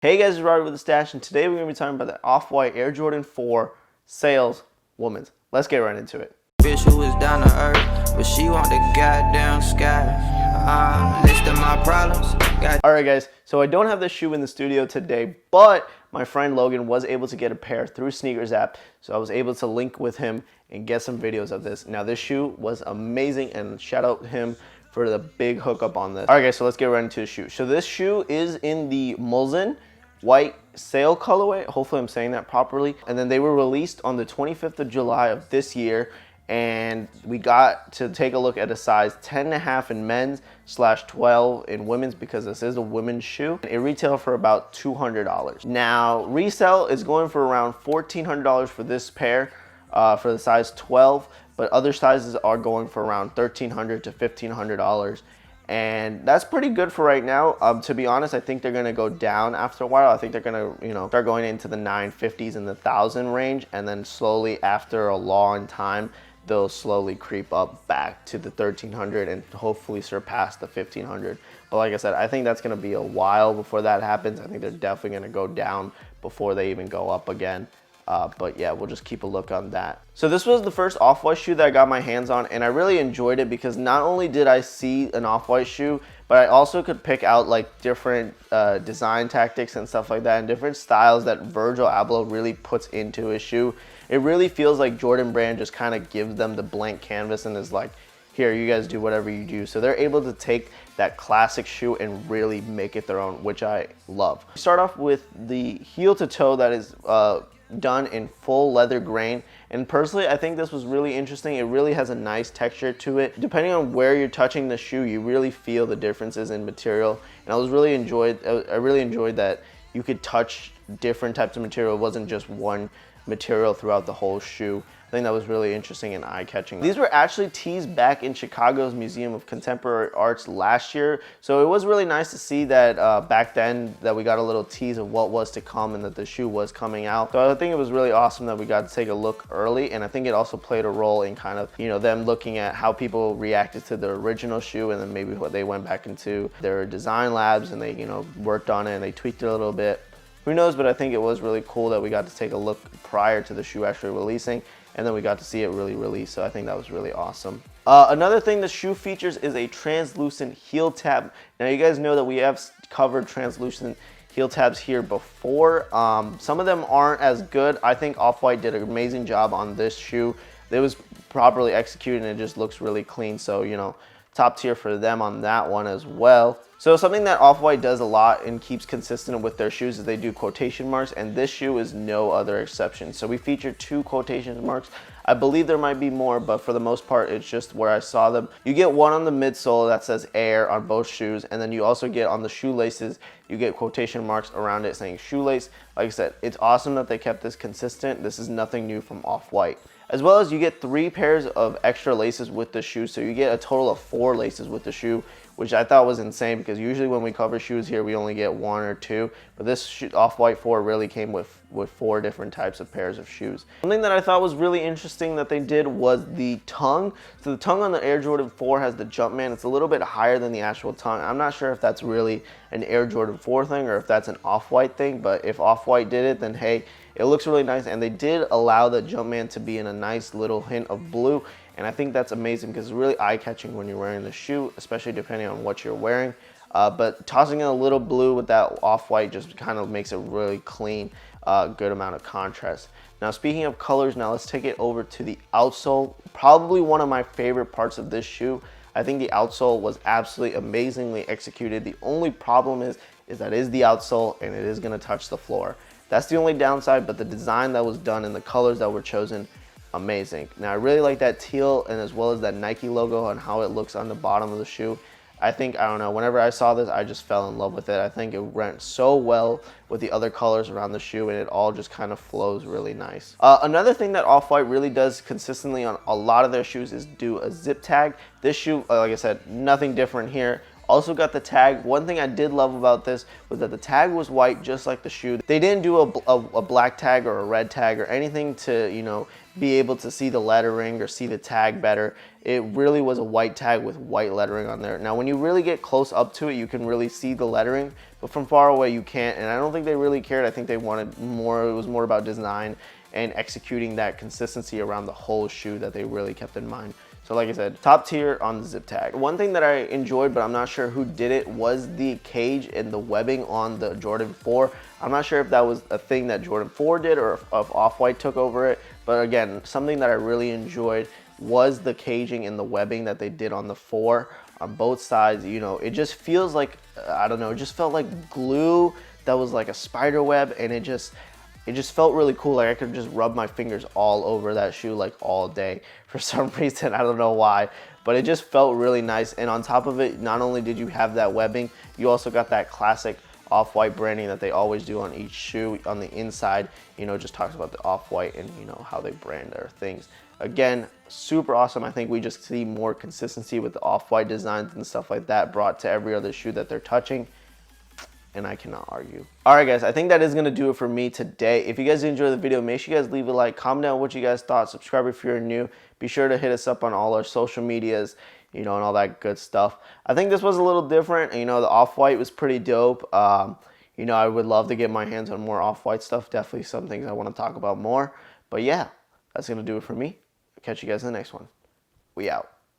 Hey guys, it's Ravi with the Stash, and today we're going to be talking about the Off-White Air Jordan 4 Sales Women's. Let's get right into it. Bitch who is down to earth, but she want the goddamn sky. List of my problems. Alright guys, so I don't have this shoe in the studio today, but my friend Logan was able to get a pair through Sneakers app, so I was able to link with him and get some videos of this. Now this shoe was amazing, and shout out to him for the big hookup on this. Alright guys, so let's get right into the shoe. So this shoe is in the Mulzen white sail colorway. Hopefully I'm saying that properly. And then they were released on the 25th of July of this year, and we got to take a look at a size 10.5 in men's / 12 in women's, because this is a women's shoe. It retailed for about $200. Now resale is going for around $1,400 for this pair for the size 12, but other sizes are going for around $1,300 to $1,500. And that's pretty good for right now. To be honest, I think they're gonna go down after a while. I think they're gonna, start going into the 950s and the 1,000 range, and then slowly after a long time, they'll slowly creep up back to the 1,300 and hopefully surpass the 1,500. But like I said, I think that's gonna be a while before that happens. I think they're definitely gonna go down before they even go up again. But yeah, we'll just keep a look on that. So this was the first Off-White shoe that I got my hands on, and I really enjoyed it because not only did I see an Off-White shoe, but I also could pick out like different design tactics and stuff like that, and different styles that Virgil Ablohs really puts into his shoe. It really feels like Jordan Brand just kind of gives them the blank canvas and is like, here, you guys do whatever you do. So they're able to take that classic shoe and really make it their own, which I love. Start off with the heel to toe that is done in full leather grain, and personally I think this was really interesting. It really has a nice texture to it. Depending on where you're touching the shoe, you really feel the differences in material, and I really enjoyed that you could touch different types of material. It wasn't just one material throughout the whole shoe. I think that was really interesting and eye-catching. These were actually teased back in Chicago's Museum of Contemporary Arts last year, so it was really nice to see that back then that we got a little tease of what was to come and that the shoe was coming out. So I think it was really awesome that we got to take a look early, and I think it also played a role in kind of, them looking at how people reacted to the original shoe, and then maybe what they went back into their design labs and they, worked on it and they tweaked it a little bit. Who knows, but I think it was really cool that we got to take a look prior to the shoe actually releasing, and then we got to see it really release, so I think that was really awesome. Another thing the shoe features is a translucent heel tab. Now you guys know that we have covered translucent heel tabs here before. Some of them aren't as good. I think Off-White did an amazing job on this shoe. It was properly executed and it just looks really clean, so top tier for them on that one as well. So something that Off-White does a lot and keeps consistent with their shoes is they do quotation marks, and this shoe is no other exception. So we feature 2 quotation marks. I believe there might be more, but for the most part, it's just where I saw them. You get one on the midsole that says Air on both shoes, and then you also get on the shoelaces, you get quotation marks around it saying shoelace. Like I said, it's awesome that they kept this consistent. This is nothing new from Off-White. As well as you get 3 pairs of extra laces with the shoe, so you get a total of 4 laces with the shoe, which I thought was insane because usually when we cover shoes here, we only get 1 or 2, but this Off-White 4 really came with 4 different types of pairs of shoes. Something that I thought was really interesting that they did was the tongue. So the tongue on the Air Jordan 4 has the Jumpman. It's a little bit higher than the actual tongue. I'm not sure if that's really an Air Jordan 4 thing or if that's an Off-White thing, but if Off-White did it, then hey, it looks really nice, and they did allow the Jumpman to be in a nice little hint of blue, and I think that's amazing because it's really eye-catching when you're wearing the shoe, especially depending on what you're wearing. But tossing in a little blue with that Off-White just kind of makes it really clean, good amount of contrast. Now speaking of colors, now let's take it over to the outsole. Probably one of my favorite parts of this shoe. I think the outsole was absolutely amazingly executed. The only problem is that it is the outsole and it is going to touch the floor. That's the only downside, but the design that was done and the colors that were chosen, amazing. Now I really like that teal and as well as that Nike logo and how it looks on the bottom of the shoe. I don't know, whenever I saw this, I just fell in love with it. I think it went so well with the other colors around the shoe, and it all just kind of flows really nice. Another thing that Off-White really does consistently on a lot of their shoes is do a zip tag. This shoe, like I said, nothing different here. Also got the tag. One thing I did love about this was that the tag was white, just like the shoe. They didn't do a black tag or a red tag or anything to, you know, be able to see the lettering or see the tag better. It really was a white tag with white lettering on there. Now, when you really get close up to it, you can really see the lettering, but from far away you can't. And I don't think they really cared. I think they wanted more. It was more about design and executing that consistency around the whole shoe that they really kept in mind. So like I said, top tier on the zip tag. One thing that I enjoyed, but I'm not sure who did it, was the cage and the webbing on the Jordan 4. I'm not sure if that was a thing that Jordan 4 did or if Off-White took over it. But again, something that I really enjoyed was the caging and the webbing that they did on the 4 on both sides. You know, it just feels like, I don't know, it just felt like glue that was like a spider web, and it just felt really cool. Like I could just rub my fingers all over that shoe like all day for some reason. I don't know why, but it just felt really nice. And on top of it, not only did you have that webbing, you also got that classic Off-White branding that they always do on each shoe. On the inside, you know, just talks about the Off-White and, you know, how they brand their things. Again, super awesome. I think we just see more consistency with the Off-White designs and stuff like that brought to every other shoe that they're touching, and I cannot argue. All right, guys, I think that is gonna do it for me today. If you guys enjoyed the video, make sure you guys leave a like, comment down what you guys thought, subscribe if you're new. Be sure to hit us up on all our social medias, you know, and all that good stuff. I think this was a little different. You know, the Off-White was pretty dope. You know, I would love to get my hands on more Off-White stuff. Definitely some things I want to talk about more. But yeah, that's gonna do it for me. Catch you guys in the next one. We out.